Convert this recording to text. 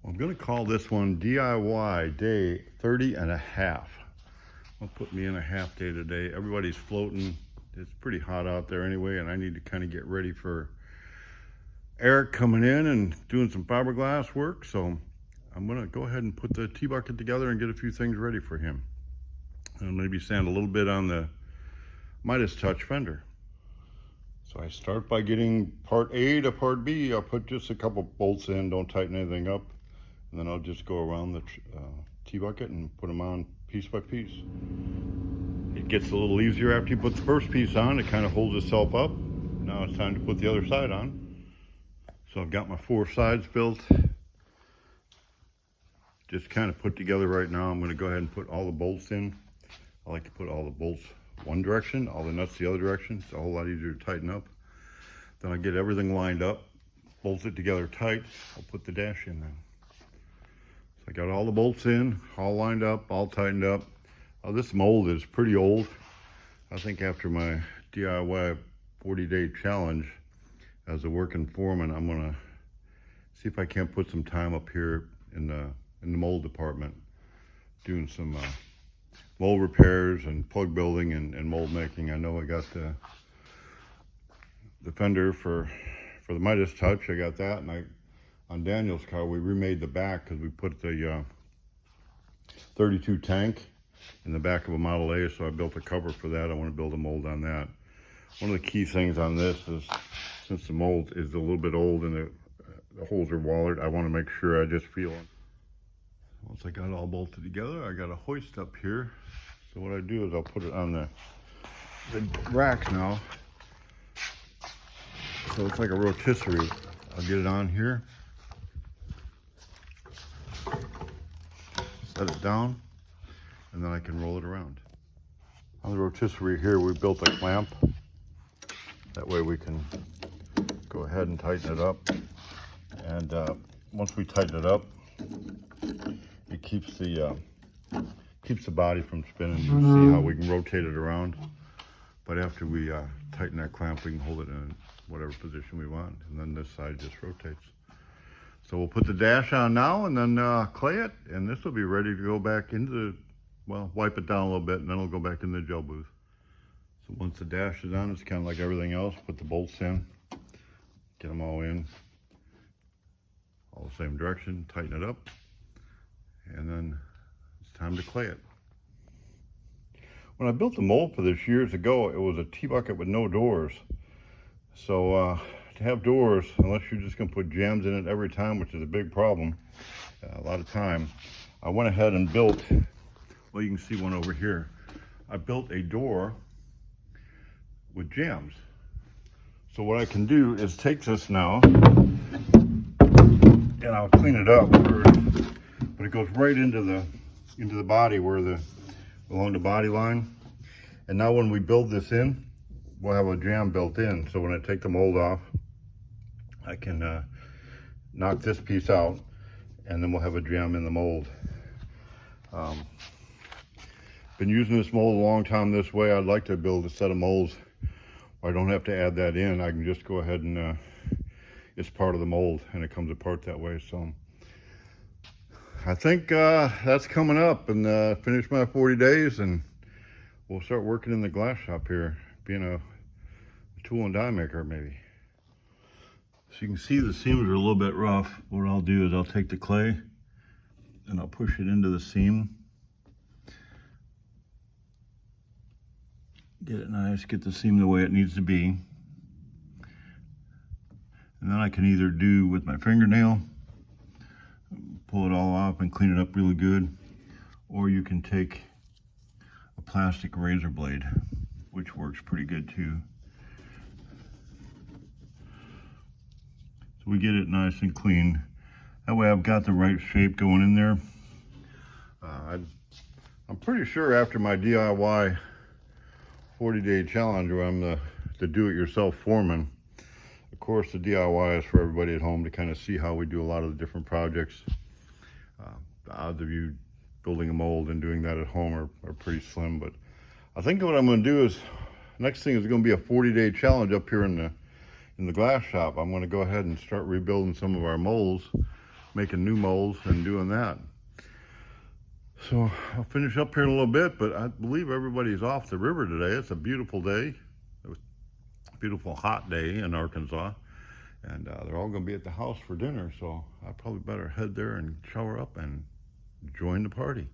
I'm going to call this one DIY day 30 and a half. I'll put me in a half day today. Everybody's floating. It's pretty hot out there anyway, and I need to kind of get ready for Eric coming in and doing some fiberglass work. So I'm going to go ahead and put the T-bucket together and get a few things ready for him. And maybe sand a little bit on the Midas Touch fender. So I start by getting part A to part B. I'll put just a couple bolts in, don't tighten anything up. And then I'll just go around the T-bucket and put them on piece by piece. It gets a little easier after you put the first piece on. It kind of holds itself up. Now it's time to put the other side on. So I've got my 4 sides built. Just kind of put together right now. I'm going to go ahead and put all the bolts in. I like to put all the bolts one direction, all the nuts the other direction. It's a whole lot easier to tighten up. Then I get everything lined up, bolt it together tight. I'll put the dash in then. So I got all the bolts in, all lined up, all tightened up. This mold is pretty old. I think after my DIY 40-day challenge as a working foreman, I'm gonna see if I can't put some time up here in the mold department, doing some mold repairs and plug building and mold making. I know I got the fender for the Midas Touch. I got that, and on Daniel's car we remade the back because we put the 32 tank in the back of a Model A, so I built a cover for that. I want to build a mold on that. One of the key things on this is, since the mold is a little bit old and the holes are wallered, I want to make sure I just feel it. Once I got it all bolted together, I got a hoist up here. So what I do is I'll put it on the racks now. So it's like a rotisserie. I'll get it on here, set it down, and then I can roll it around. On the rotisserie here, we built a clamp. That way we can go ahead and tighten it up. And once we tighten it up, it keeps the body from spinning. You can see how we can rotate it around. But after we tighten that clamp, we can hold it in whatever position we want. And then this side just rotates. So we'll put the dash on now and then clay it. And this will be ready to go back into the, well, wipe it down a little bit, and then it'll go back in the gel booth. So once the dash is on, it's kind of like everything else. Put the bolts in, get them all in, all the same direction, tighten it up, and then it's time to clay it. When I built the mold for this years ago, it was a T-bucket with no doors. So to have doors, unless you're just going to put jams in it every time, which is a big problem, a lot of time, I went ahead and built, well, you can see one over here. I built a door with jams. So what I can do is take this now, and I'll clean it up first, but it goes right into the body along the body line. And now when we build this in, we'll have a jam built in. So when I take the mold off, I can knock this piece out, and then we'll have a jam in the mold. Been using this mold a long time this way. I'd like to build a set of molds where I don't have to add that in. I can just go ahead and it's part of the mold, and it comes apart that way. So I think that's coming up, and finish my 40 days, and we'll start working in the glass shop here, being a tool and die maker maybe. So you can see the seams are a little bit rough. What I'll do is I'll take the clay and I'll push it into the seam. Get it nice, get the seam the way it needs to be. And then I can either do with my fingernail, pull it all off and clean it up really good, or you can take a plastic razor blade, which works pretty good too. So we get it nice and clean. That way I've got the right shape going in there. I'm pretty sure after my DIY 40-day challenge, where I'm the do-it-yourself foreman, of course the DIY is for everybody at home to kind of see how we do a lot of the different projects. The odds of you building a mold and doing that at home are pretty slim, but I think what I'm going to do is, next thing is going to be a 40-day challenge up here in the glass shop. I'm going to go ahead and start rebuilding some of our molds making new molds and doing that. So I'll finish up here in a little bit, but I believe everybody's off the river today. It's a beautiful day. It was a beautiful hot day in Arkansas. And they're all going to be at the house for dinner, so I probably better head there and shower up and join the party.